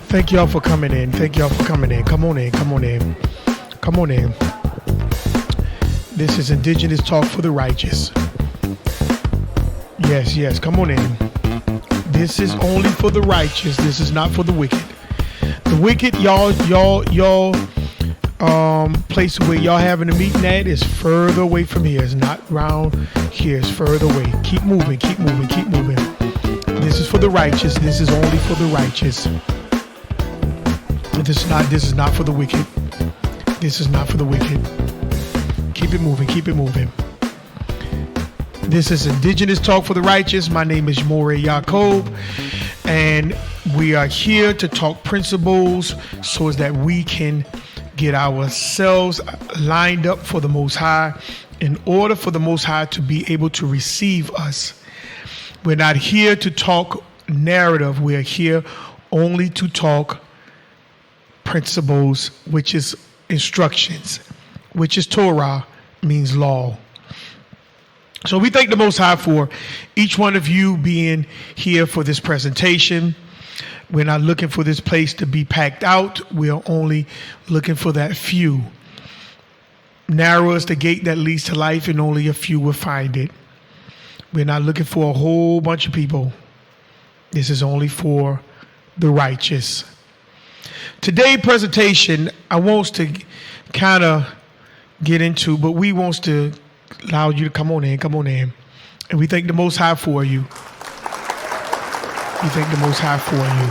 Thank y'all for coming in. Thank y'all for coming in. Come on in. Come on in. Come on in. This is Indigenous Talk for the Righteous. Yes, yes. Come on in. This is only for the righteous. This is not for the wicked. The wicked, y'all place where y'all having a meeting at is further away from here. It's not around here. It's further away. Keep moving. Keep moving. Keep moving. This is for the righteous. This is only for the righteous. This is not for the wicked. This is not for the wicked. Keep it moving. Keep it moving. This is Indigenous Talk for the Righteous. My name is Morey Yacob, and we are here to talk principles so as that we can get ourselves lined up for the Most High in order for the Most High to be able to receive us. We're not here to talk narrative. We are here only to talk principles, which is instructions, which is Torah, means law. So we thank the Most High for each one of you being here for this presentation. We're not looking for this place to be packed out. We are only looking for that few. Narrow is the gate that leads to life, and only a few will find it. We're not looking for a whole bunch of people. This is only for the righteous. Today's presentation, I want to kind of get into, but we want to allow you to come on in. And we thank the Most High for you. We thank the Most High for you.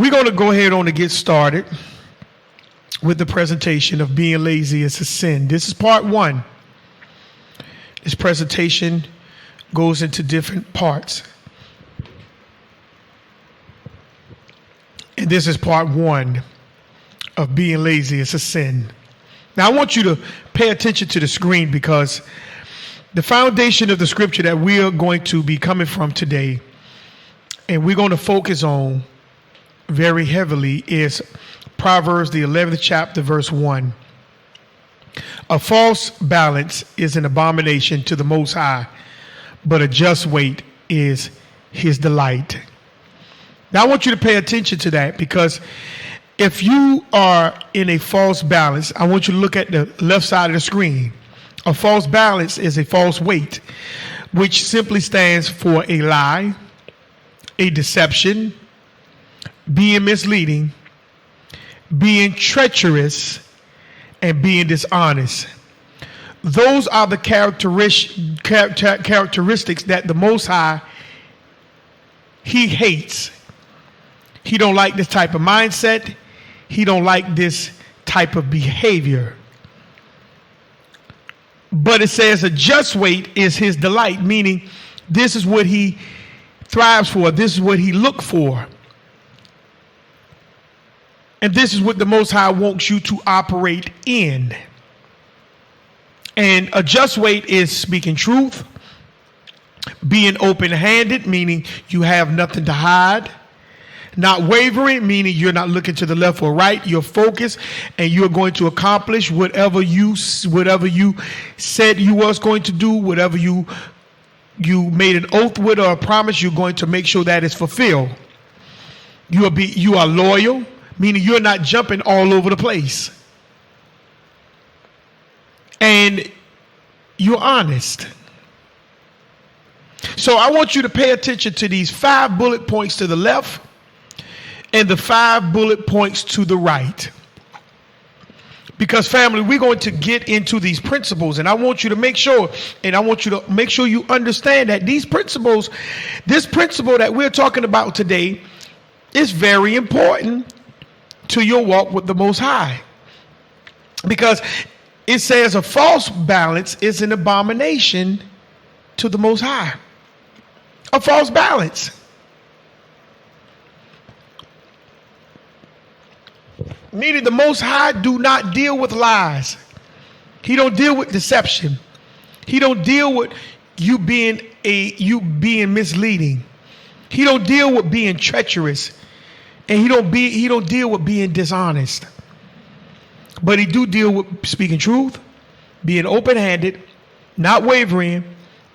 We're going to go ahead on and get started with the presentation of being lazy is a sin. This is part one. This presentation goes into different parts. And this is part one of being lazy is a sin. Now, I want you to pay attention to the screen because the foundation of the scripture that we are going to be coming from today, and we're going to focus on very heavily, is Proverbs, the 11th chapter, verse 1. A false balance is an abomination to the Most High, but a just weight is his delight. Now, I want you to pay attention to that because if you are in a false balance, I want you to look at the left side of the screen. A false balance is a false weight, which simply stands for a lie, a deception, being misleading, being treacherous, and being dishonest. Those are the characteristics that the Most High, he hates. He don't like this type of mindset. He don't like this type of behavior. But it says a just weight is his delight, meaning this is what he thrives for. This is what he looks for. And this is what the Most High wants you to operate in. And a just weight is speaking truth, being open-handed, meaning you have nothing to hide. Not wavering, meaning you're not looking to the left or right. You're focused, and you're going to accomplish whatever you said you was going to do, whatever you made an oath with or a promise. You're going to make sure that is fulfilled. You are loyal, meaning you're not jumping all over the place, and you're honest. So I want you to pay attention to these 5 bullet points to the left and the 5 bullet points to the right. Because, family, we're going to get into these principles, and I want you to make sure, you understand that these principles, this principle that we're talking about today is very important to your walk with the Most High. Because it says a false balance is an abomination to the Most High. A false balance. Meaning the Most High do not deal with lies. He don't deal with deception. He don't deal with you being misleading. He don't deal with being treacherous. And he don't deal with being dishonest. But he do deal with speaking truth, being open-handed, not wavering,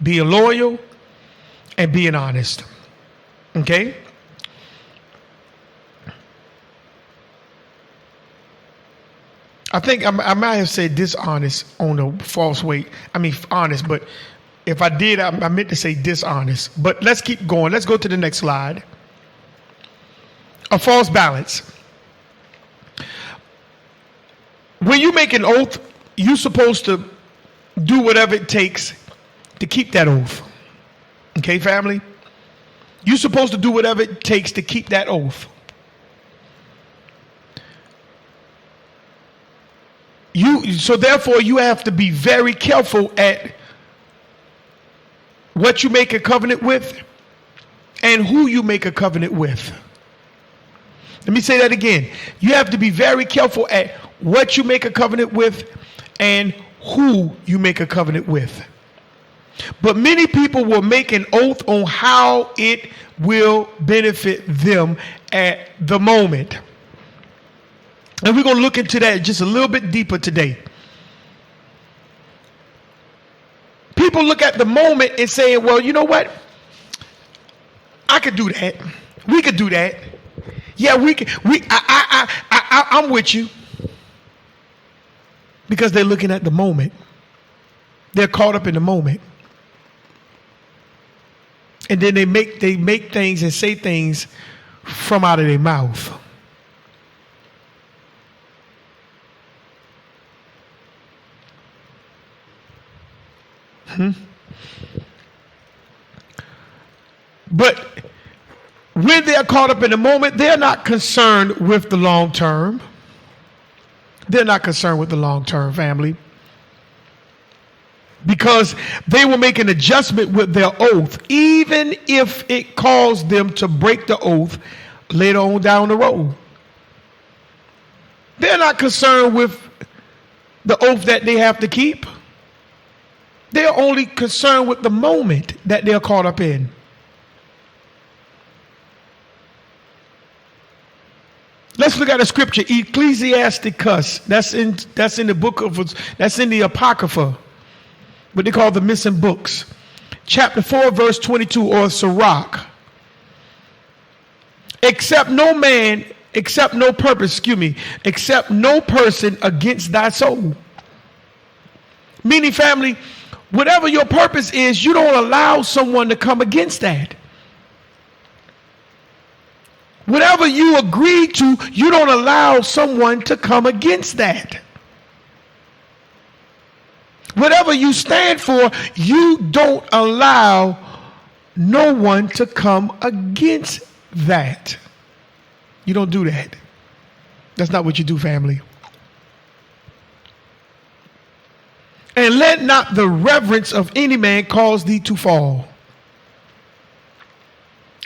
being loyal, and being honest. Okay? I think I might have said dishonest on a false weight. I mean, honest, but if I did, I meant to say dishonest. But let's keep going. Let's go to the next slide. A false balance. When you make an oath, you're supposed to do whatever it takes to keep that oath. Okay, family? You're supposed to do whatever it takes to keep that oath. So therefore, you have to be very careful at what you make a covenant with and who you make a covenant with. Let me say that again. You have to be very careful at what you make a covenant with and who you make a covenant with. But many people will make an oath on how it will benefit them at the moment. And we're going to look into that just a little bit deeper today. People look at the moment and say, well, you know what? I could do that. We could do that. Yeah, we can. I'm with you. Because they're looking at the moment. They're caught up in the moment. And then they make things and say things from out of their mouth. But when they're caught up in the moment, they're not concerned with the long term. They're not concerned with the long term, family. Because they will make an adjustment with their oath, even if it caused them to break the oath later on down the road. They're not concerned with the oath that they have to keep. They're only concerned with the moment that they're caught up in. Let's look at a scripture, Ecclesiasticus. That's in the book of, that's in the Apocrypha, what they call the missing books. Chapter 4, verse 22, or Sirach. Except no person against thy soul. Meaning, family, whatever your purpose is, you don't allow someone to come against that. Whatever you agree to, you don't allow someone to come against that. Whatever you stand for, you don't allow no one to come against that. You don't do that. That's not what you do, family. And let not the reverence of any man cause thee to fall.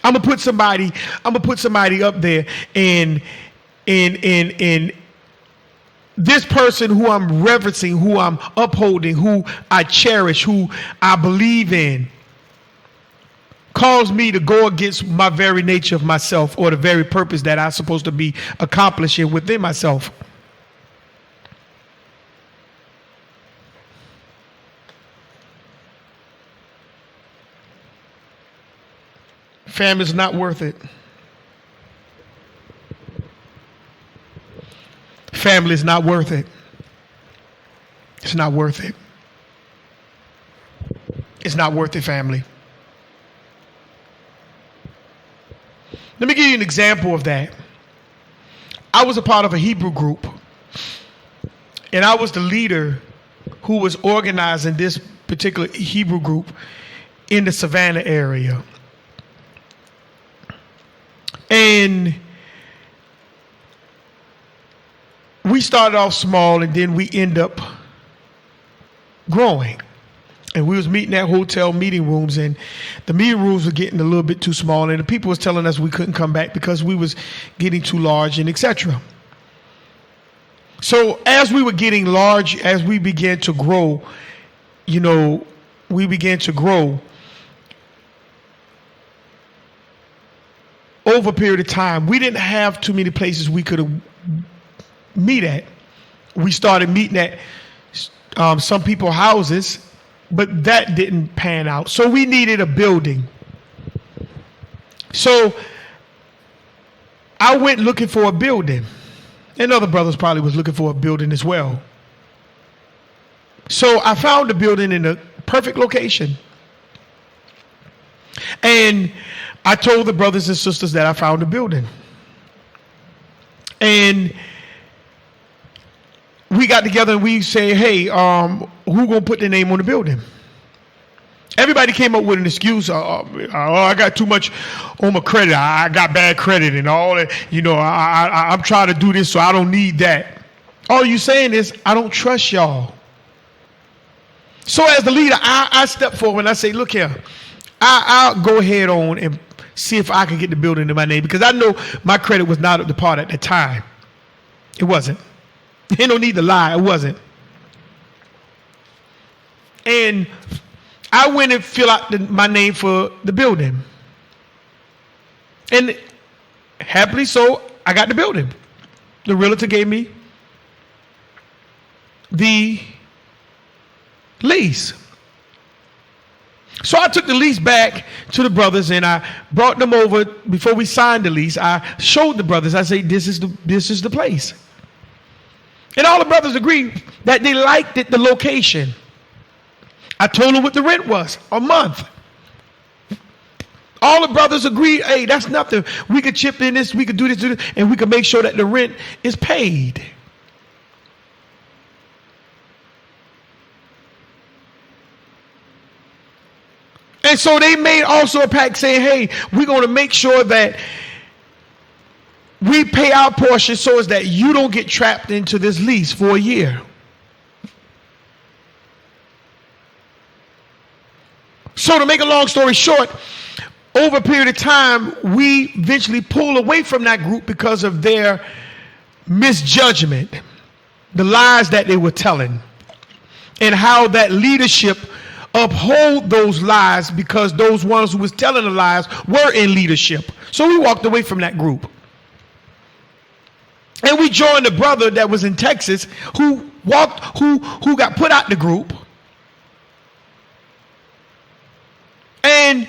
I'm gonna put somebody up there, and this person who I'm reverencing, who I'm upholding, who I cherish, who I believe in, calls me to go against my very nature of myself, or the very purpose that I'm supposed to be accomplishing within myself. Fam, is not worth it. Family is not worth it. It's not worth it. It's not worth it, family. Let me give you an example of that. I was a part of a Hebrew group, and I was the leader who was organizing this particular Hebrew group in the Savannah area. And we started off small, and then we end up growing. And we was meeting at hotel meeting rooms, and the meeting rooms were getting a little bit too small, and the people was telling us we couldn't come back because we was getting too large, and etc. So as we were getting large, as we began to grow, we began to grow. Over a period of time, we didn't have too many places we could meet at. We started meeting at some people's houses, but that didn't pan out. So we needed a building. So I went looking for a building, and other brothers probably was looking for a building as well. So I found a building in a perfect location. And I told the brothers and sisters that I found a building. And we got together and we say, hey, who gonna put their name on the building? Everybody came up with an excuse. I got too much on my credit. I got bad credit and all that. You know, I'm trying to do this, so I don't need that. All you saying is, I don't trust y'all. So as the leader, I step forward and I say, look here, I'll go ahead on and see if I can get the building in my name, because I know my credit was not up to par at the time. It wasn't. Ain't no need to lie. It wasn't. And I went and fill out my name for the building. And happily so, I got the building. The realtor gave me the lease. So I took the lease back to the brothers and I brought them over. Before we signed the lease, I showed the brothers. I said, this is the place. And all the brothers agreed that they liked it, the location. I told them what the rent was a month. All the brothers agreed, hey, that's nothing. We could chip in this, we could do this, and we could make sure that the rent is paid. And so they made also a pact saying, hey, we're going to make sure that we pay our portion so as that you don't get trapped into this lease for a year. So to make a long story short, over a period of time, we eventually pulled away from that group because of their misjudgment, the lies that they were telling, and how that leadership uphold those lies, because those ones who was telling the lies were in leadership. So we walked away from that group. And we joined a brother that was in Texas who got put out the group. And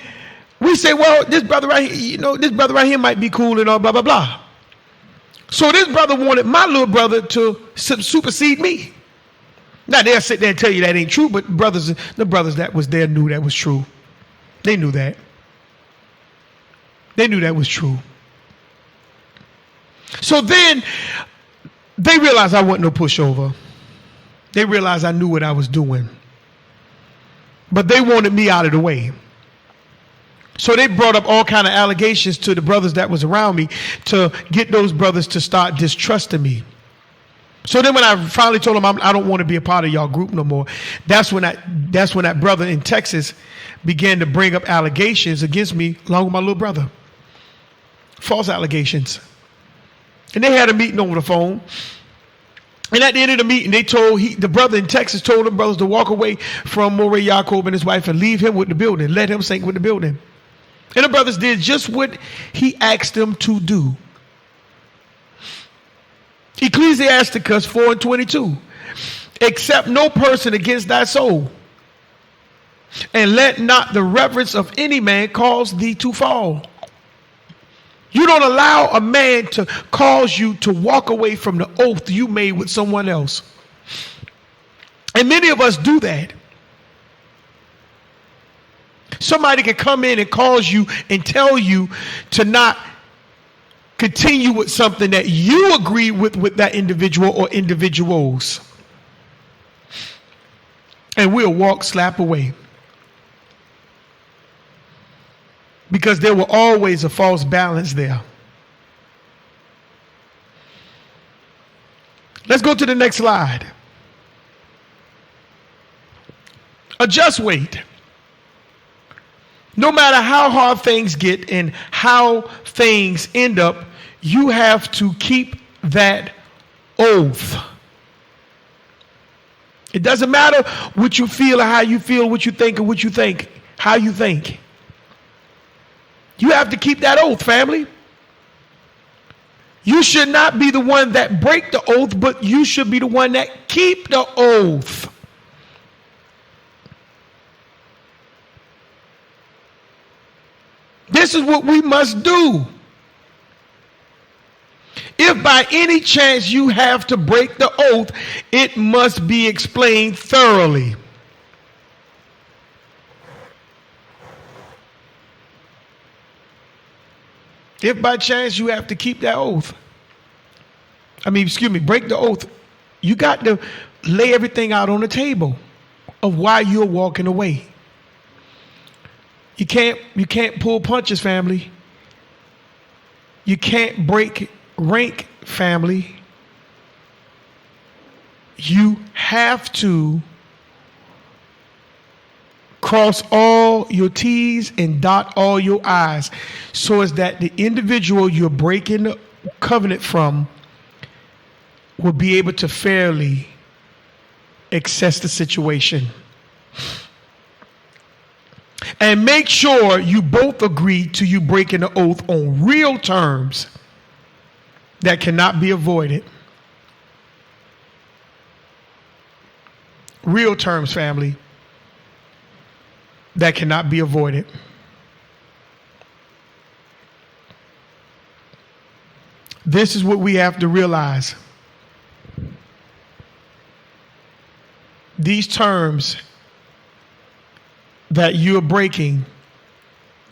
we say, well, this brother right here, this brother right here might be cool and all blah, blah, blah. So this brother wanted my little brother to supersede me. Now they'll sit there and tell you that ain't true, but the brothers that was there knew that was true. They knew that. They knew that was true. So then they realized I wasn't no pushover. They realized I knew what I was doing. But they wanted me out of the way. So they brought up all kind of allegations to the brothers that was around me to get those brothers to start distrusting me. So then when I finally told them I don't want to be a part of y'all group no more, that's when that brother in Texas began to bring up allegations against me along with my little brother. False allegations. And they had a meeting over the phone. And at the end of the meeting, the brother in Texas told the brothers to walk away from Moreh Yaakov and his wife and leave him with the building. Let him sink with the building. And the brothers did just what he asked them to do. Ecclesiasticus 4:22. Accept no person against thy soul, and let not the reverence of any man cause thee to fall. You don't allow a man to cause you to walk away from the oath you made with someone else. And many of us do that. Somebody can come in and cause you and tell you to not continue with something that you agree with that individual or individuals. And we'll walk slap away. Because there will always a false balance there. Let's go to the next slide. A just weight. No matter how hard things get and how things end up, you have to keep that oath. It doesn't matter what you feel or how you feel, what you think or what you think, how you think. You have to keep that oath, family. You should not be the one that break the oath, but you should be the one that keep the oath. This is what we must do. If by any chance you have to break the oath, it must be explained thoroughly. If by chance you have to keep that oath, break the oath, you got to lay everything out on the table of why you're walking away. You can't pull punches, family. You can't break rank, family. You have to cross all your T's and dot all your I's so as that the individual you're breaking the covenant from will be able to fairly assess the situation. And make sure you both agree to you breaking the oath on real terms that cannot be avoided. Real terms, family, that cannot be avoided. This is what we have to realize. These terms that you're breaking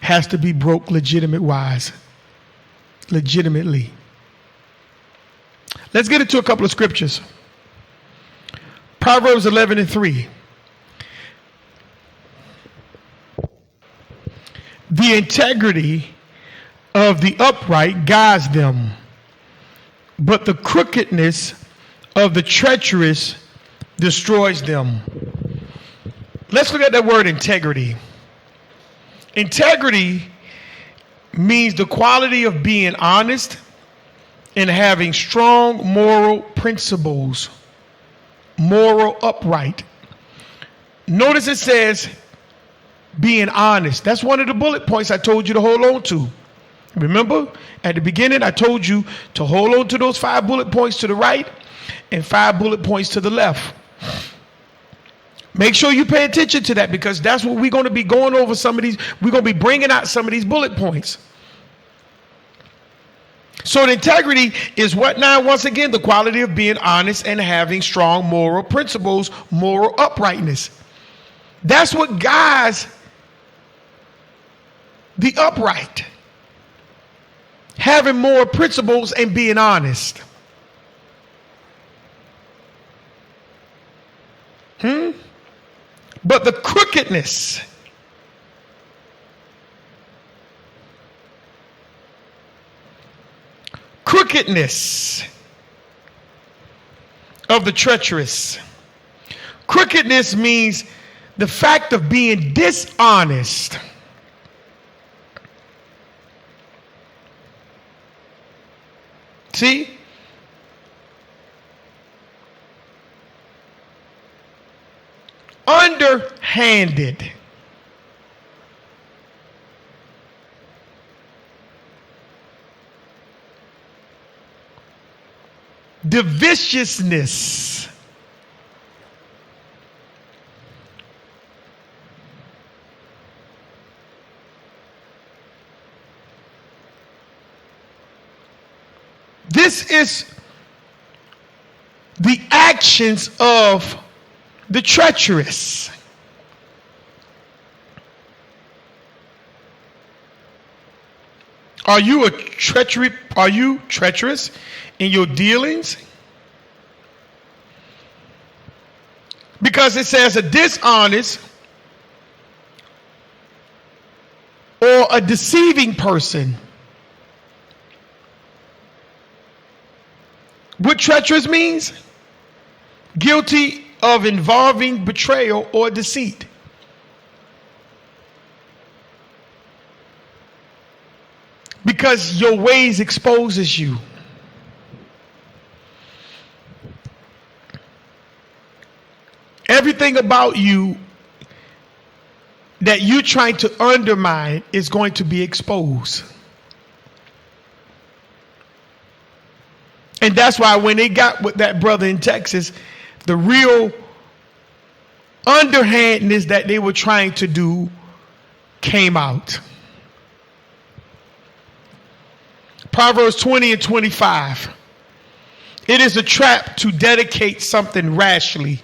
has to be broke legitimately. Let's get into a couple of scriptures. Proverbs 11:3. The integrity of the upright guides them, but the crookedness of the treacherous destroys them. Let's look at that word integrity. Integrity means the quality of being honest and having strong moral principles, moral upright. Notice it says being honest. That's one of the bullet points I told you to hold on to. Remember, at the beginning, I told you to hold on to those 5 bullet points to the right and 5 bullet points to the left. Make sure you pay attention to that, because that's what we're going to be going over some of these. We're going to be bringing out some of these bullet points. So the integrity is what now? Once again, the quality of being honest and having strong moral principles, moral uprightness. That's what guides the upright. Having moral principles and being honest. But the crookedness of the treacherous. Crookedness means the fact of being dishonest. See? Underhanded. The viciousness. This is the actions of the treacherous. Are you treacherous in your dealings? Because it says a dishonest or a deceiving person. What treacherous means? Guilty of involving betrayal or deceit. Because your ways exposes you. Everything about you that you're trying to undermine is going to be exposed. And that's why when they got with that brother in Texas, the real underhandedness that they were trying to do came out. Proverbs 20 and 25. It is a trap to dedicate something rashly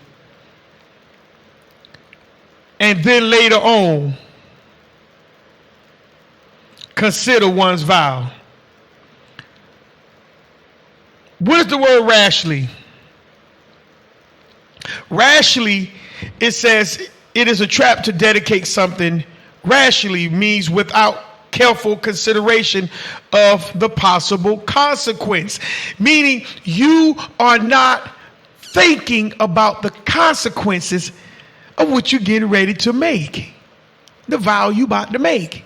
and then later on consider one's vow. What is the word rashly? Rashly, it says it is a trap to dedicate something. Rashly means without careful consideration of the possible consequence. Meaning you are not thinking about the consequences of what you're getting ready to make. The vow you about to make.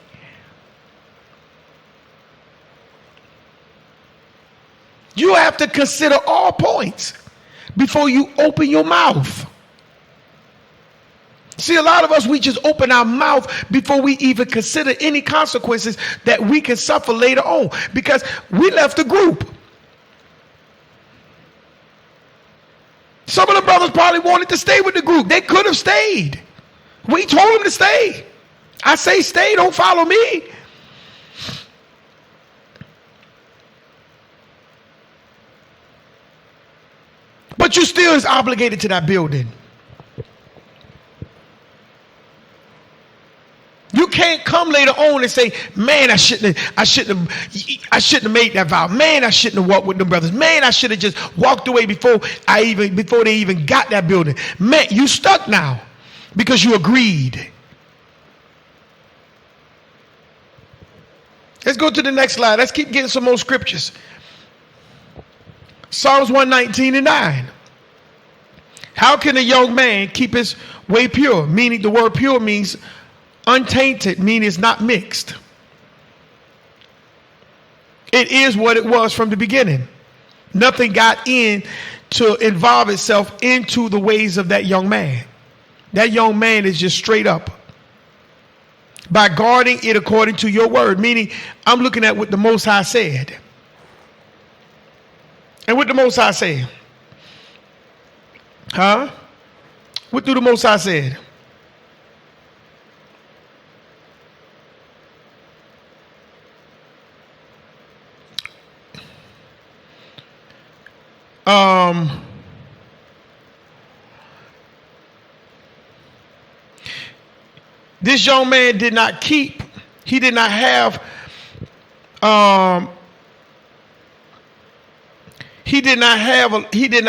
You have to consider all points before you open your mouth. See, a lot of us, we just open our mouth before we even consider any consequences that we can suffer later on because we left the group. Some of the brothers probably wanted to stay with the group. They could have stayed. We told them to stay. I say stay, don't follow me. But you still is obligated to that building. You can't come later on and say, man, I shouldn't have made that vow. Man, I shouldn't have walked with them brothers. Man, I should have just walked away before they even got that building. Man, you stuck now because you agreed. Let's go to the next slide. Let's keep getting some more scriptures. Psalms 119 and 9. How can a young man keep his way pure? Meaning the word pure means untainted, meaning it's not mixed. It is what it was from the beginning. Nothing got in to involve itself into the ways of that young man. That young man is just straight up. By guarding it according to your word, meaning I'm looking at what the Most High said. And what the Most High said? Huh? What do the Most High said? This young man did not keep, he did not have, he did not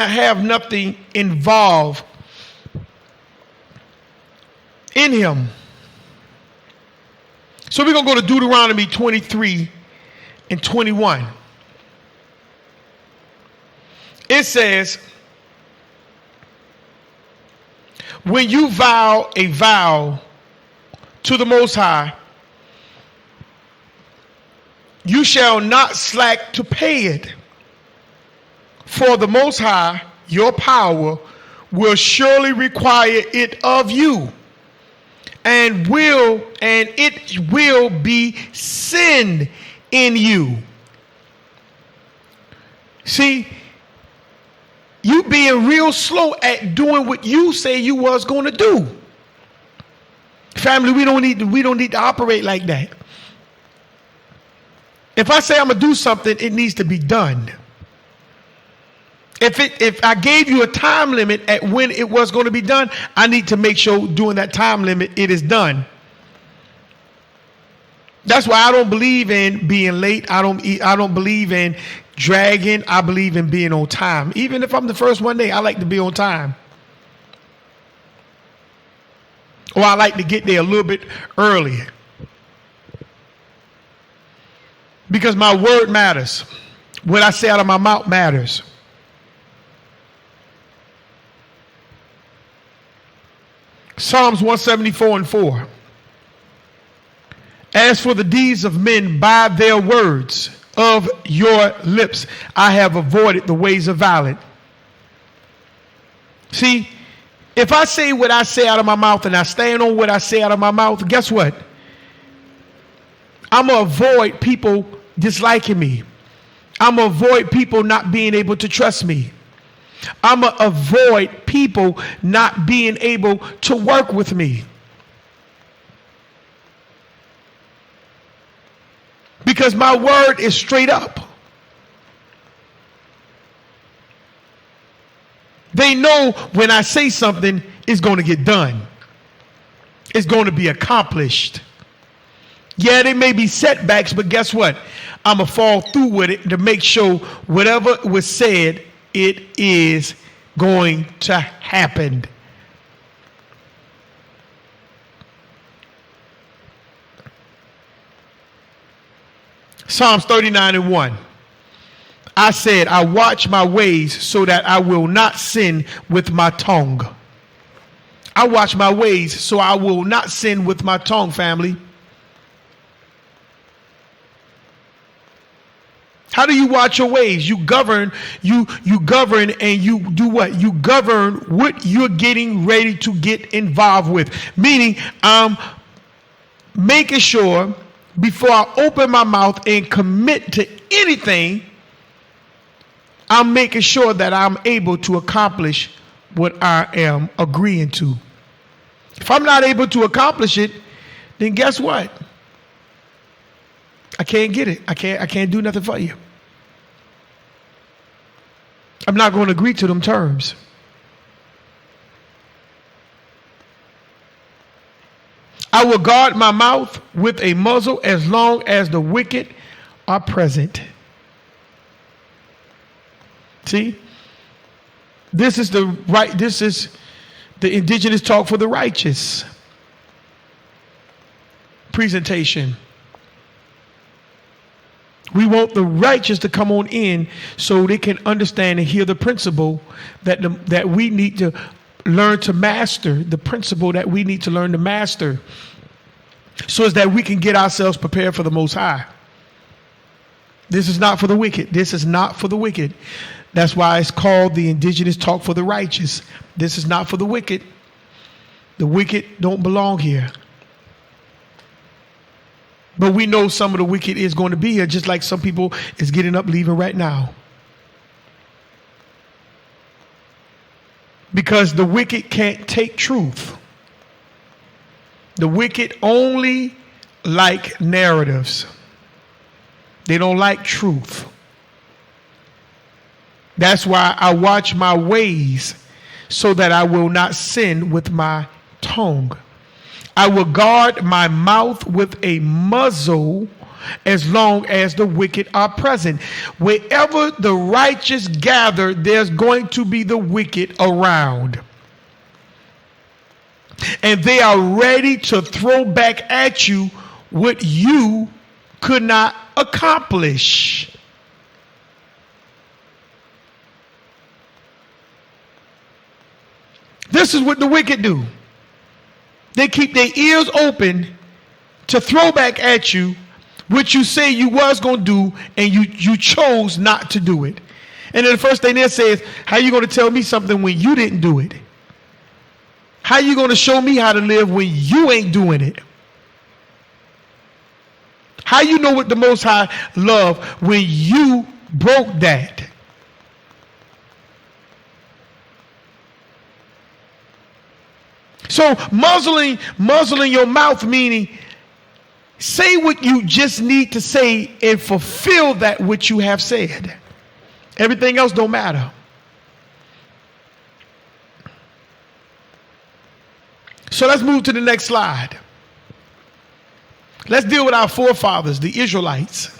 have nothing involved in him. So we're going to go to Deuteronomy 23 and 21. It says, when you vow a vow to the Most High, you shall not slack to pay it. For the Most High, your power, will surely require it of you, and it will be sin in you. See, you being real slow at doing what you say you was going to do. Family, we don't need to operate like that. If I say I'm gonna do something, it needs to be done. If I gave you a time limit at when it was going to be done, I need to make sure during that time limit it is done. That's why I don't believe in being late. I don't believe in dragging. I believe in being on time. Even if I'm the first one there, I like to be on time. Or I like to get there a little bit earlier. Because my word matters. What I say out of my mouth matters. Psalms 174 and 4. As for the deeds of men, by their words of your lips, I have avoided the ways of violence. See, if I say what I say out of my mouth and I stand on what I say out of my mouth, guess what? I'm going to avoid people disliking me. I'm going to avoid people not being able to trust me. I'm going to avoid people not being able to work with me. Because my word is straight up. They know when I say something, it's going to get done. It's going to be accomplished. Yeah, there may be setbacks, but guess what? I'm going to fall through with it to make sure whatever was said, it is going to happen. Psalms 39:1. I said, I watch my ways so that I will not sin with my tongue. I watch my ways so I will not sin with my tongue, family. How do you watch your ways? You govern, you govern, and you do what? You govern what you're getting ready to get involved with. Meaning, I'm making sure before I open my mouth and commit to anything, I'm making sure that I'm able to accomplish what I am agreeing to. If I'm not able to accomplish it, then guess what? I can't get it. I can't do nothing for you. I'm not going to agree to them terms. I will guard my mouth with a muzzle as long as the wicked are present. See? This is the indigenous talk for the righteous presentation. We want the righteous to come on in so they can understand and hear the principle that we need to learn to master, the principle that we need to learn to master, so as that we can get ourselves prepared for the Most High. This is not for the wicked. This is not for the wicked. That's why it's called the indigenous talk for the righteous. This is not for the wicked. The wicked don't belong here. But we know some of the wicked is going to be here, just like some people is getting up leaving right now. Because the wicked can't take truth. The wicked only like narratives. They don't like truth. That's why I watch my ways so that I will not sin with my tongue. I will guard my mouth with a muzzle as long as the wicked are present. Wherever the righteous gather, there's going to be the wicked around. And they are ready to throw back at you what you could not accomplish. This is what the wicked do. They keep their ears open to throw back at you what you say you was going to do, and you chose not to do it. And then the first thing they say is, how you going to tell me something when you didn't do it? How you going to show me how to live when you ain't doing it? How you know what the Most High love when you broke that? So muzzling your mouth, meaning say what you just need to say and fulfill that which you have said. Everything else don't matter. So let's move to the next slide. Let's deal with our forefathers, the Israelites.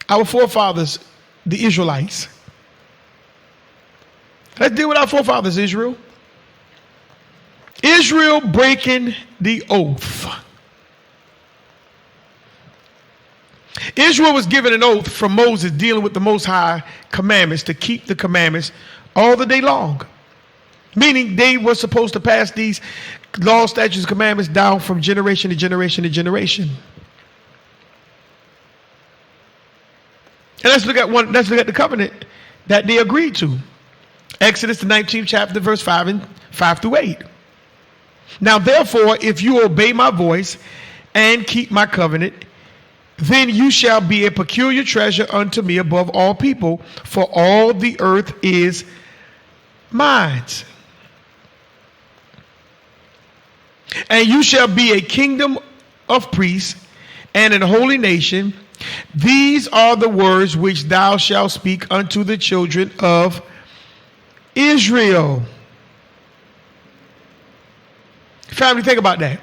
Our forefathers, the Israelites. Let's deal with our forefathers, Israel. Israel breaking the oath. Israel was given an oath from Moses dealing with the Most High commandments to keep the commandments all the day long. Meaning they were supposed to pass these laws, statutes, commandments down from generation to generation to generation. And let's look at the covenant that they agreed to. Exodus the 19th chapter, verse 5 through 8. Now, therefore, if you obey my voice and keep my covenant, then you shall be a peculiar treasure unto me above all people, for all the earth is mine. And you shall be a kingdom of priests and an holy nation. These are the words which thou shalt speak unto the children of Israel. Family, think about that.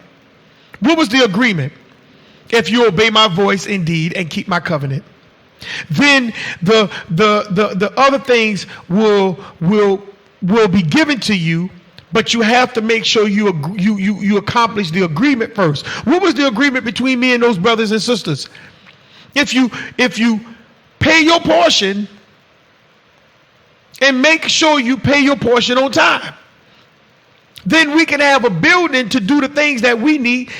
What was the agreement? If you obey my voice indeed and keep my covenant, then the other things will be given to you, but you have to make sure you accomplish the agreement first. What was the agreement between me and those brothers and sisters? If you pay your portion and make sure you pay your portion on time, then we can have a building to do the things that we need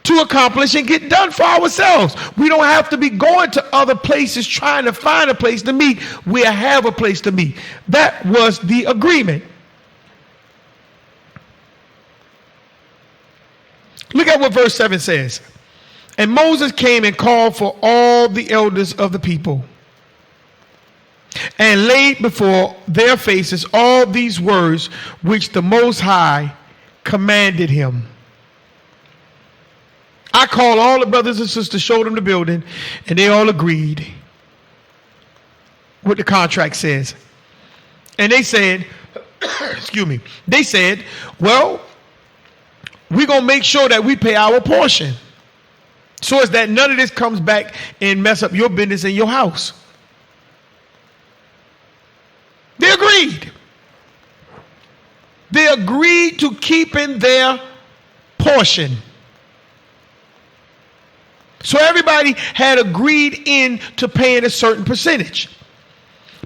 to accomplish and get done for ourselves. We don't have to be going to other places trying to find a place to meet. We have a place to meet. That was the agreement. Look at what verse 7 says. And Moses came and called for all the elders of the people and laid before their faces all these words which the Most High commanded him. I called all the brothers and sisters, showed them the building, and they all agreed what the contract says. And they said, excuse me, they said, well, we're going to make sure that we pay our portion so as that none of this comes back and mess up your business in your house. They agreed. They agreed to keeping their portion. So everybody had agreed in to paying a certain percentage.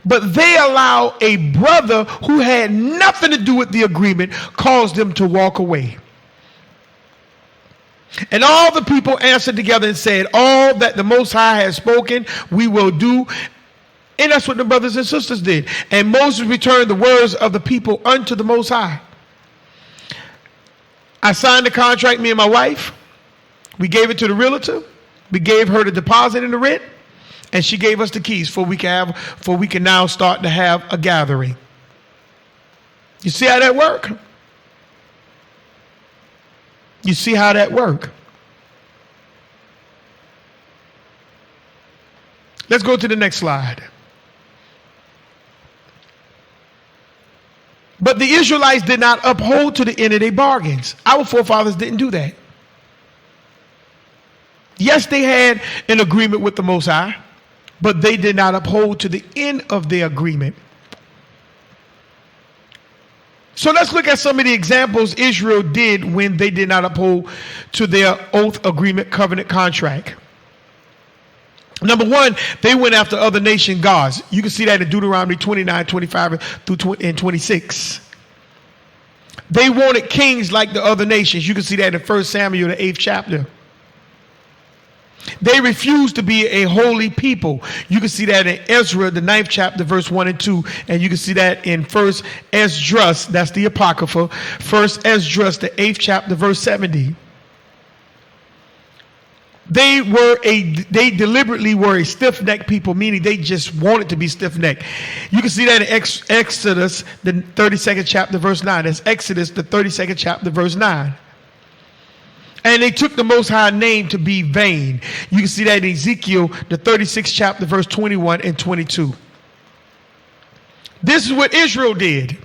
But they allow a brother who had nothing to do with the agreement, caused them to walk away. And all the people answered together and said, all that the Most High has spoken, we will do. And that's what the brothers and sisters did. And Moses returned the words of the people unto the Most High. I signed the contract, me and my wife. We gave it to the realtor. We gave her the deposit and the rent. And she gave us the keys for we can now start to have a gathering. You see how that work? You see how that work? Let's go to the next slide. But the Israelites did not uphold to the end of their bargains. Our forefathers didn't do that. Yes, they had an agreement with the Most High, but they did not uphold to the end of their agreement. So let's look at some of the examples Israel did when they did not uphold to their oath, agreement, covenant, contract. Number one, they went after other nation gods. You can see that in Deuteronomy 29, 25 through 26. They wanted kings like the other nations. You can see that in 1 Samuel, the 8th chapter. They refused to be a holy people. You can see that in Ezra, the 9th chapter, verse 1 and 2. And you can see that in 1 Esdras, that's the Apocrypha. 1 Esdras, the 8th chapter, verse 70. They deliberately were a stiff-necked people, meaning they just wanted to be stiff-necked. You can see that in Exodus, the 32nd chapter, verse 9. That's Exodus, the 32nd chapter, verse 9. And they took the Most High name to be vain. You can see that in Ezekiel, the 36th chapter, verse 21 and 22. This is what Israel did.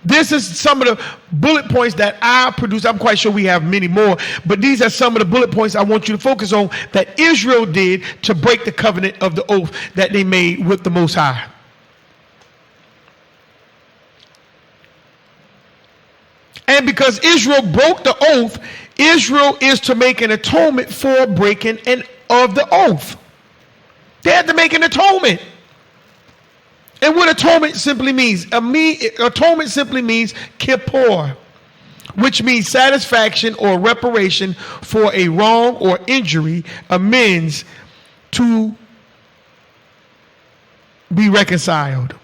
This is some of the bullet points that I produced. I'm quite sure we have many more, but these are some of the bullet points I want you to focus on that Israel did to break the covenant of the oath that they made with the Most High. And because Israel broke the oath, Israel is to make an atonement for breaking of the oath. They had to make an atonement. And what atonement simply means? Atonement simply means kippur, which means satisfaction or reparation for a wrong or injury, amends to be reconciled.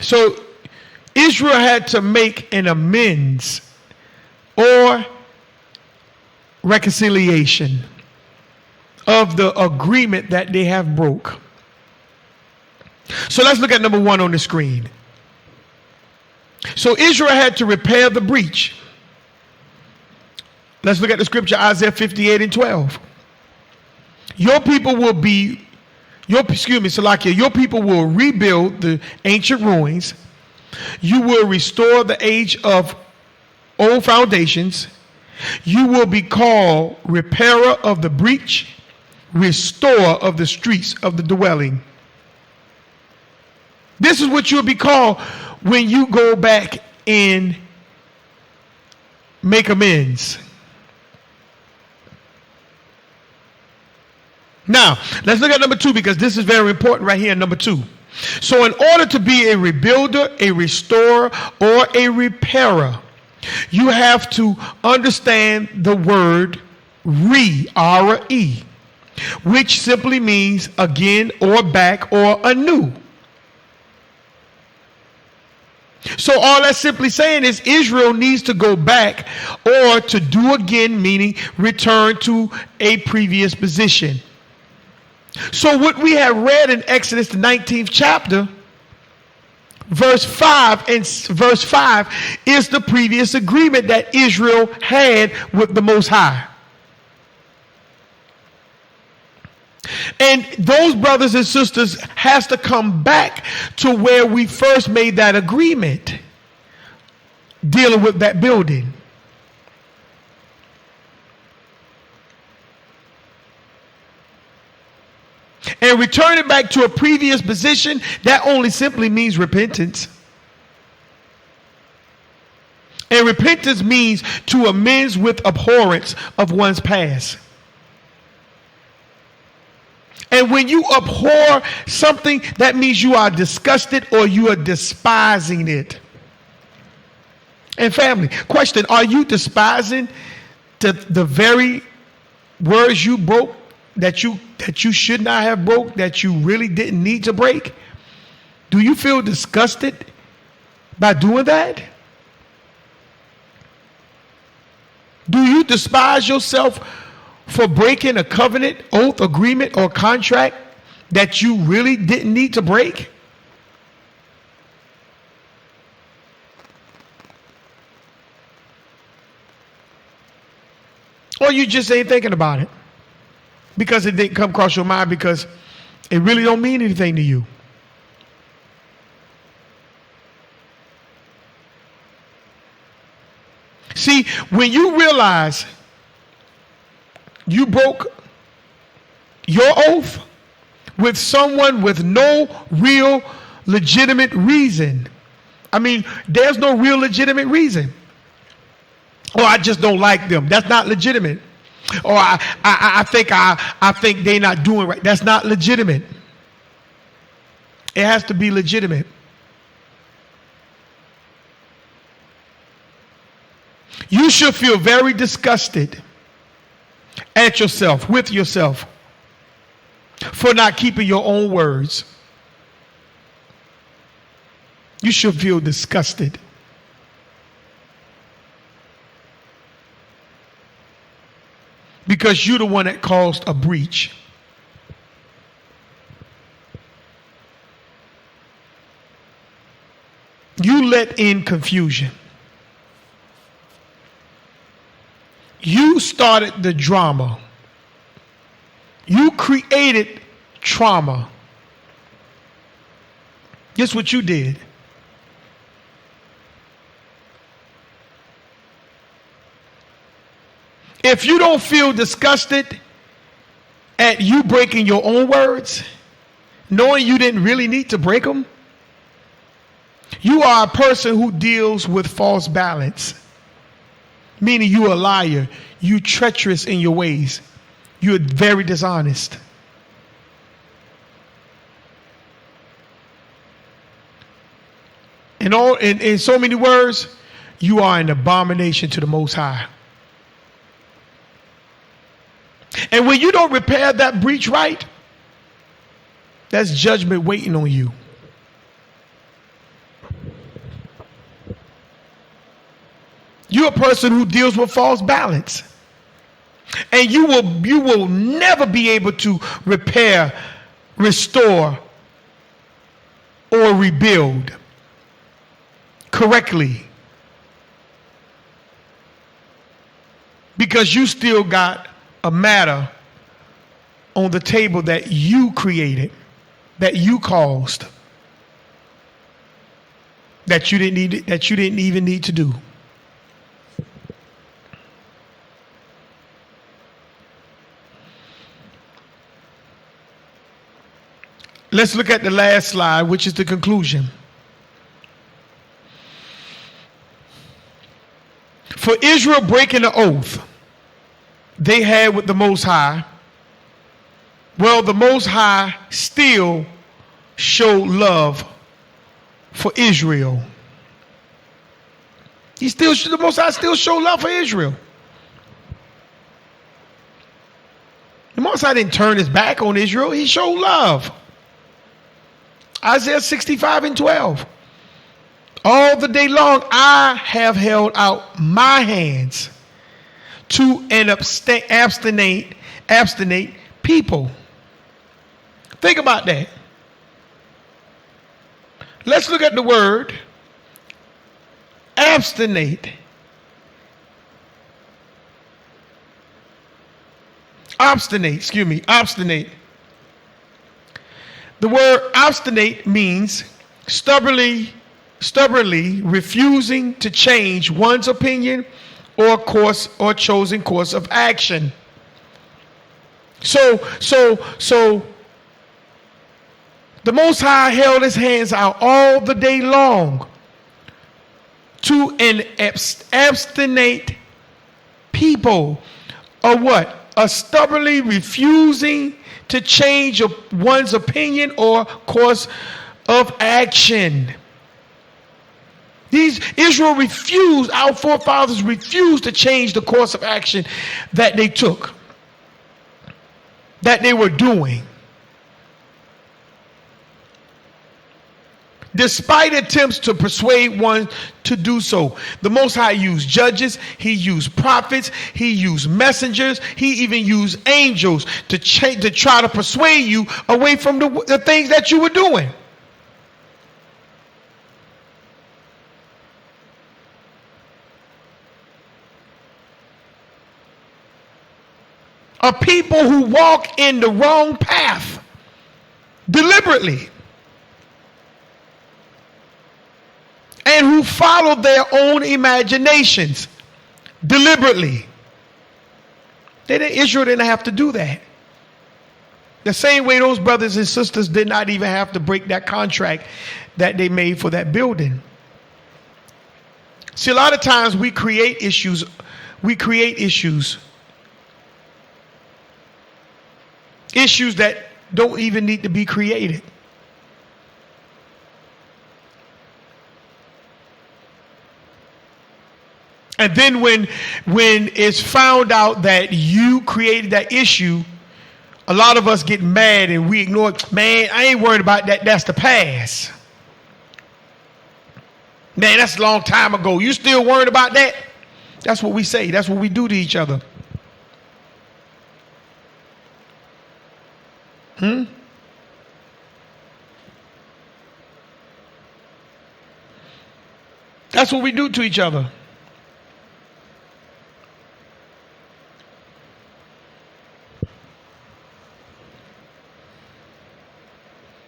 So Israel had to make an amends or reconciliation of the agreement that they have broke. So let's look at number one on the screen. So Israel had to repair the breach. Let's look at the scripture, Isaiah 58 and 12. Your people will be Salakia, your people will rebuild the ancient ruins. You will restore the age of old foundations. You will be called repairer of the breach, restorer of the streets of the dwelling. This is what you'll be called when you go back and make amends. Now, let's look at number 2, because this is very important right here in number 2. So in order to be a rebuilder, a restorer, or a repairer, you have to understand the word re, which simply means again or back or anew. So all that's simply saying is Israel needs to go back, or to do again, meaning return to a previous position. So what we have read in Exodus, the 19th chapter, verse 5 is the previous agreement that Israel had with the Most High. And those brothers and sisters has to come back to where we first made that agreement, dealing with that building. And returning back to a previous position, that only simply means repentance. And repentance means to amends with abhorrence of one's past. And when you abhor something, that means you are disgusted or you are despising it. And family, question, are you despising the very words you broke, that you should not have broke, that you really didn't need to break? Do you feel disgusted by doing that? Do you despise yourself for breaking a covenant, oath, agreement, or contract that you really didn't need to break? Or you just ain't thinking about it because it didn't come across your mind, because it really don't mean anything to you. See, when you realize you broke your oath with someone with no real legitimate reason. I mean, there's no real legitimate reason. Or I just don't like them. That's not legitimate. Or I think they're not doing right. That's not legitimate. It has to be legitimate. You should feel very disgusted at yourself, with yourself, for not keeping your own words. You should feel disgusted. Because you're the one that caused a breach. You let in confusion. You started the drama. You created trauma. Guess what you did? If you don't feel disgusted at you breaking your own words, knowing you didn't really need to break them, you are a person who deals with false balance. Meaning you a liar. You treacherous in your ways. You're very dishonest. In so many words, you are an abomination to the Most High. And when you don't repair that breach right, that's judgment waiting on you. You're a person who deals with false balance. And you will never be able to repair, restore, or rebuild correctly. Because you still got a matter on the table that you created, that you caused, that you didn't even need to do. Let's look at the last slide, which is the conclusion. For Israel breaking the oath they had with the Most High, well, the Most High still showed love for Israel. The Most High still showed love for Israel. The Most High didn't turn his back on Israel. He showed love. Isaiah 65:12. All the day long I have held out my hands to an abstinate people. Think about that. Let's look at the word abstinate. Obstinate. The word obstinate means stubbornly refusing to change one's opinion or course or chosen course of action. So the Most High held his hands out all the day long to an abstinate people, or what? A stubbornly refusing to change one's opinion or course of action. Israel refused, our forefathers refused to change the course of action that they took, that they were doing. Despite attempts to persuade one to do so, the Most High used judges, he used prophets, he used messengers, he even used angels to try to persuade you away from the things that you were doing. A people who walk in the wrong path deliberately, and who follow their own imaginations deliberately. Israel didn't have to do that. The same way those brothers and sisters did not even have to break that contract that they made for that building. See, a lot of times we create issues that don't even need to be created. And then when it's found out that you created that issue, a lot of us get mad and we ignore it. Man, I ain't worried about that. That's the past. Man, that's a long time ago. You still worried about that? That's what we say. That's what we do to each other. That's what we do to each other.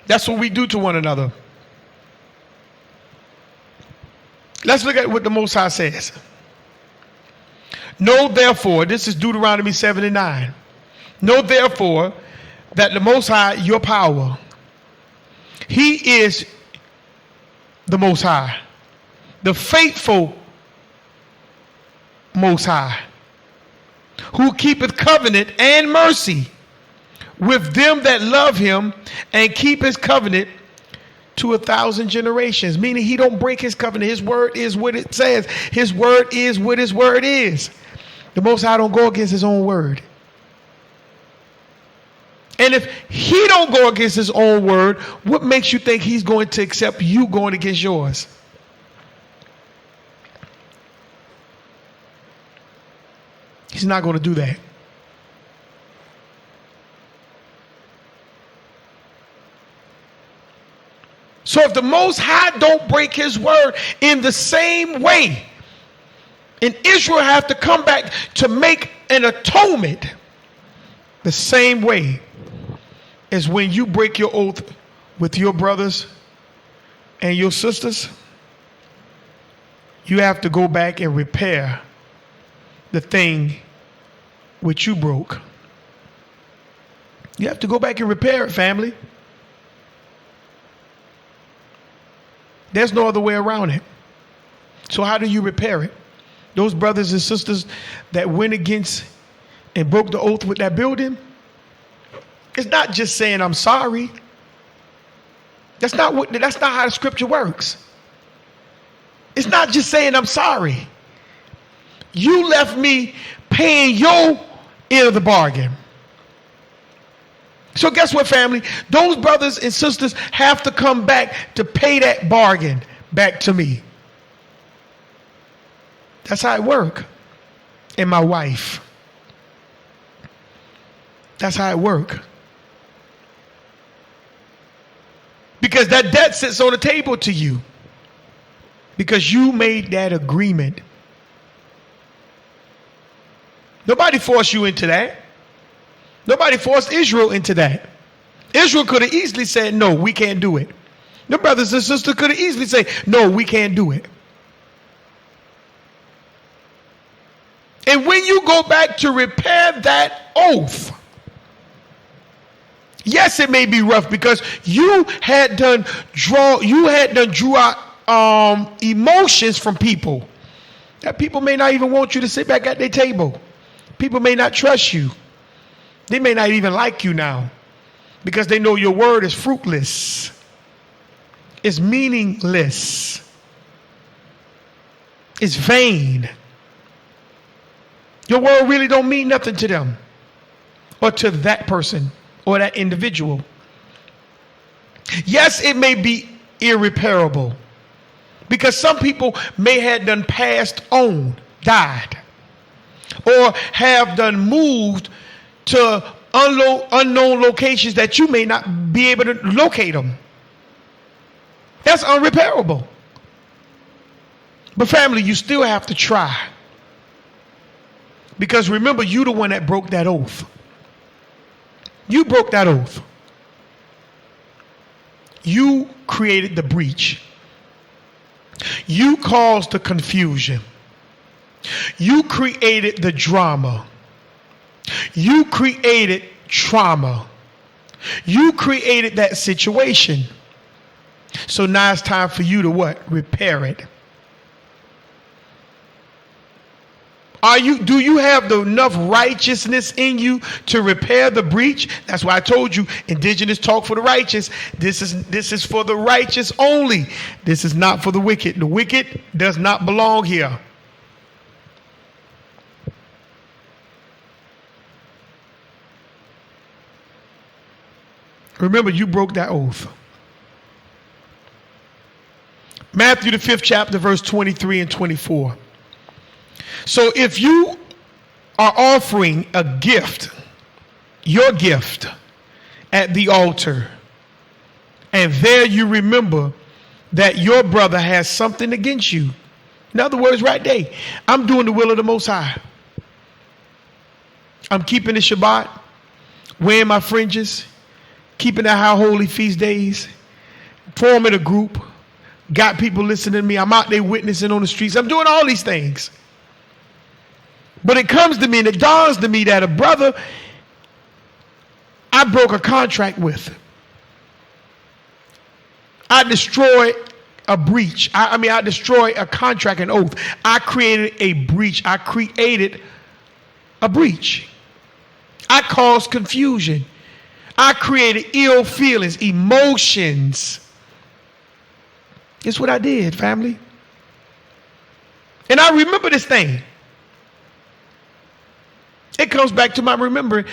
That's what we do to one another. Let's look at what the Most High says. Know therefore, this is Deuteronomy 7:9. Know therefore that the Most High, your power, he is the Most High, the faithful Most High, who keepeth covenant and mercy with them that love him and keep his covenant to 1,000 generations. Meaning he don't break his covenant. His word is what it says. His word is what his word is. The Most High don't go against his own word. And if he don't go against his own word, what makes you think he's going to accept you going against yours? He's not going to do that. So if the Most High don't break his word in the same way, and Israel have to come back to make an atonement the same way, is when you break your oath with your brothers and your sisters, you have to go back and repair the thing which you broke. You have to go back and repair it, family. There's no other way around it. So how do you repair it? Those brothers and sisters that went against and broke the oath with that building, it's not just saying I'm sorry. That's not how the scripture works. It's not just saying I'm sorry. You left me paying your end of the bargain. So guess what, family? Those brothers and sisters have to come back to pay that bargain back to me. That's how it works. And my wife. That's how it works. Because that debt sits on the table to you. Because you made that agreement. Nobody forced you into that. Nobody forced Israel into that. Israel could have easily said, no, we can't do it. The brothers and sisters could have easily said, no, we can't do it. And when you go back to repair that oath, yes, it may be rough because you had done drew out emotions from people. That people may not even want you to sit back at their table. People may not trust you. They may not even like you now because they know your word is fruitless. It's meaningless. It's vain. Your word really don't mean nothing to them or to that person or that individual. Yes, it may be irreparable because some people may have done passed on, died, or have done moved to unknown locations that you may not be able to locate them. That's unrepairable. But family, you still have to try. Because remember, you the one that broke that oath. You broke that oath. You created the breach. You caused the confusion. You created the drama. You created trauma. You created that situation. So now it's time for you to what? Repair it. Do you have enough righteousness in you to repair the breach? That's why I told you, indigenous talk for the righteous. This is for the righteous only. This is not for the wicked. The wicked does not belong here. Remember, you broke that oath. Matthew the 5th chapter, verse 23 and 24. So if you are offering a gift, your gift, at the altar, and there you remember that your brother has something against you. In other words, right there, I'm doing the will of the Most High. I'm keeping the Shabbat, wearing my fringes, keeping the high holy feast days, forming a group, got people listening to me. I'm out there witnessing on the streets. I'm doing all these things. But it comes to me and it dawns to me that a brother I broke a contract with. I destroyed a breach. I destroyed a contract, an oath. I created a breach. I created a breach. I caused confusion. I created ill feelings, emotions. It's what I did, family. And I remember this thing. It comes back to my remembering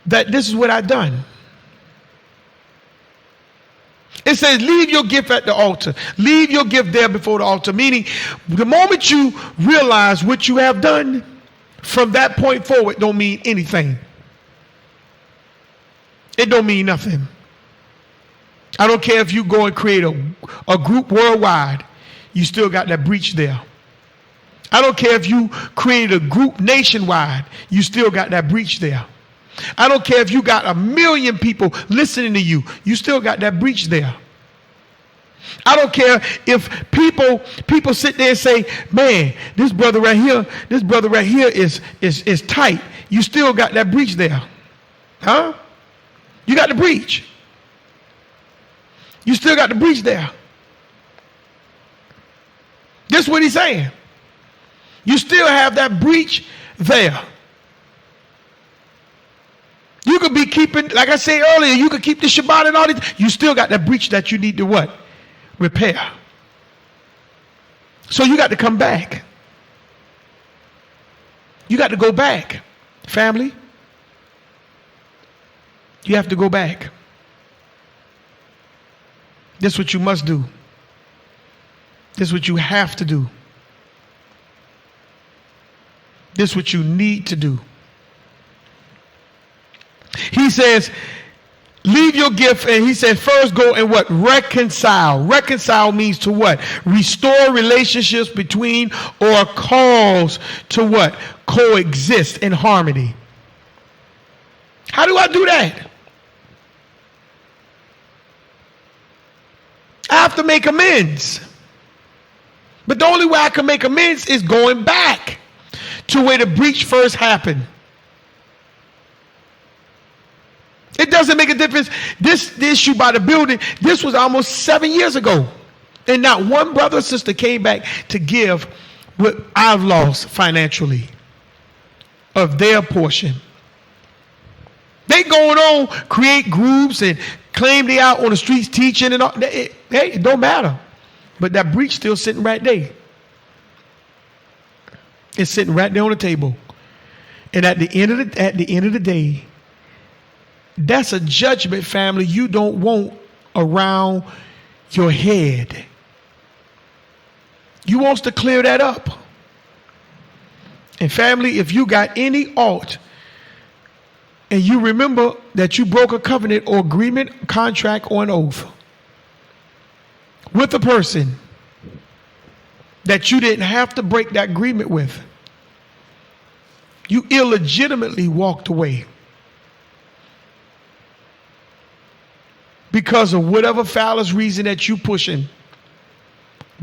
that this is what I've done. It says, leave your gift at the altar. Leave your gift there before the altar. Meaning, the moment you realize what you have done, from that point forward, don't mean anything. It don't mean nothing. I don't care if you go and create a group worldwide. You still got that breach there. I don't care if you create a group nationwide. You still got that breach there. I don't care if you got 1 million people listening to you. You still got that breach there. I don't care if people sit there and say, man, this brother right here is tight. You still got that breach there. Huh? You got the breach. You still got the breach there. This is what he's saying. You still have that breach there. You could be keeping, like I said earlier, you could keep the Shabbat and all this. You still got that breach that you need to what? Repair. So you got to come back. You got to go back, family. You have to go back. This is what you must do. This is what you have to do. This is what you need to do. He says, leave your gift, and he said, first go and what? Reconcile. Reconcile means to what? Restore relationships between or cause to what? Coexist in harmony. How do I do that? I have to make amends. But the only way I can make amends is going back to where the breach first happened. It doesn't make a difference. This issue by the building, this was almost 7 years ago. And not one brother or sister came back to give what I've lost financially of their portion. They going on, create groups and claim they out on the streets teaching and all. It don't matter. But that breach still sitting right there. It's sitting right there on the table. And at the end of the day, that's a judgment, family, you don't want around your head. You want to clear that up. And family, if you got any ought, and you remember that you broke a covenant or agreement, contract, or an oath with a person that you didn't have to break that agreement with, you illegitimately walked away because of whatever foulest reason that you pushing,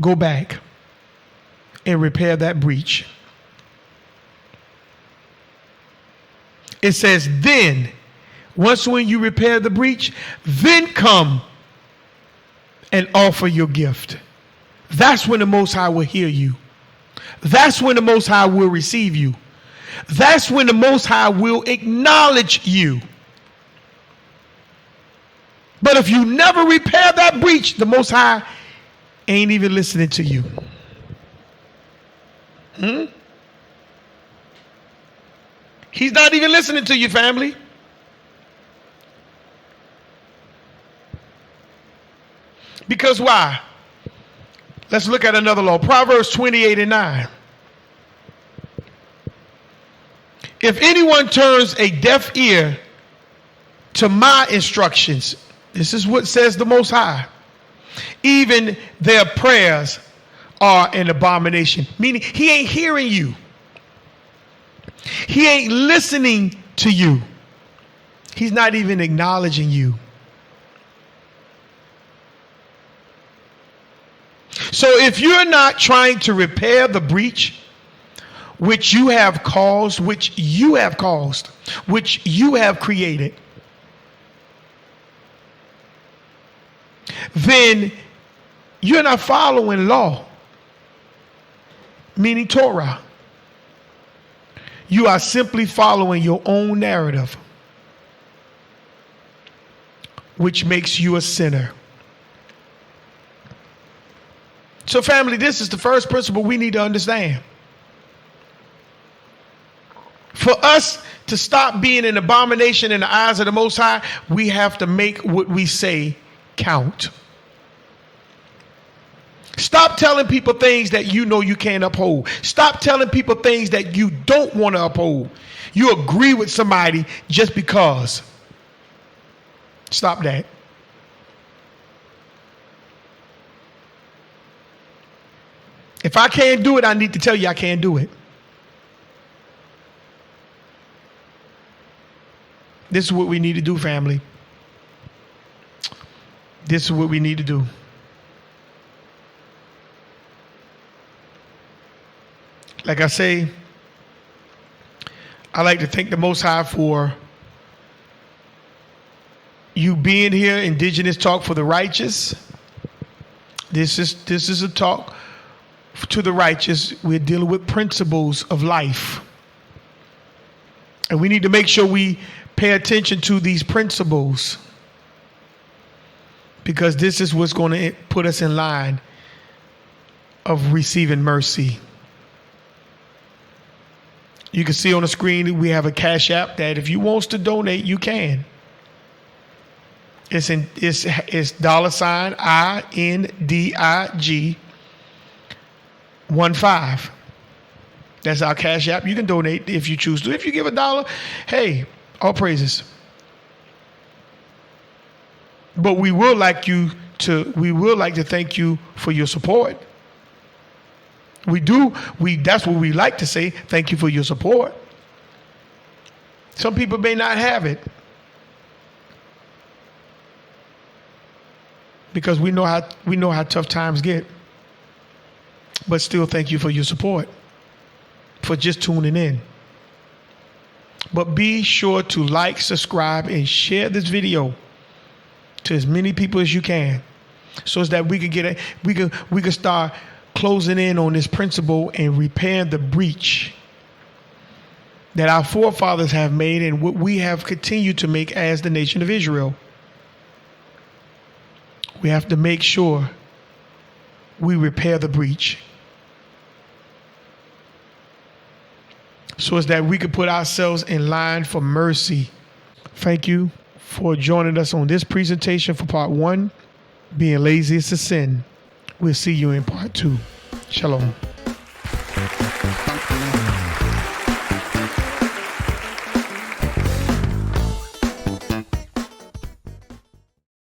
go back and repair that breach. It says, then, once when you repair the breach, then come and offer your gift. That's when the Most High will hear you. That's when the Most High will receive you. That's when the Most High will acknowledge you. But if you never repair that breach, the Most High ain't even listening to you. He's not even listening to you, family. Because why? Let's look at another law. Proverbs 28:9. If anyone turns a deaf ear to my instructions, this is what says the Most High, even their prayers are an abomination. Meaning he ain't hearing you. He ain't listening to you. He's not even acknowledging you. So if you're not trying to repair the breach which you have caused, which you have created, then you're not following law, meaning Torah. You are simply following your own narrative, which makes you a sinner. So family, this is the first principle we need to understand. For us to stop being an abomination in the eyes of the Most High, we have to make what we say count. Stop telling people things that you know you can't uphold. Stop telling people things that you don't want to uphold. You agree with somebody just because. Stop that. If I can't do it, I need to tell you I can't do it. This is what we need to do, family. This is what we need to do. Like I say, I like to thank the Most High for you being here. Indigenous Talk for the Righteous. This is a talk to the righteous. We're dealing with principles of life. And we need to make sure we pay attention to these principles, because this is what's going to put us in line of receiving mercy. You can see on the screen we have a Cash App that if you want to donate, you can. It's $INDIG 15. That's our Cash App. You can donate if you choose to. If you give $1, hey, all praises. But we would like to thank you for your support. That's what we like to say. Thank you for your support. Some people may not have it, because we know how tough times get. But still, thank you for your support, for just tuning in. But be sure to like, subscribe, and share this video to as many people as you can, so that we can start closing in on this principle and repairing the breach that our forefathers have made and what we have continued to make as the nation of Israel. We have to make sure we repair the breach, so as that we can put ourselves in line for mercy. Thank you for joining us on this presentation for part 1, Being Lazy is a Sin. We'll see you in part 2. Shalom.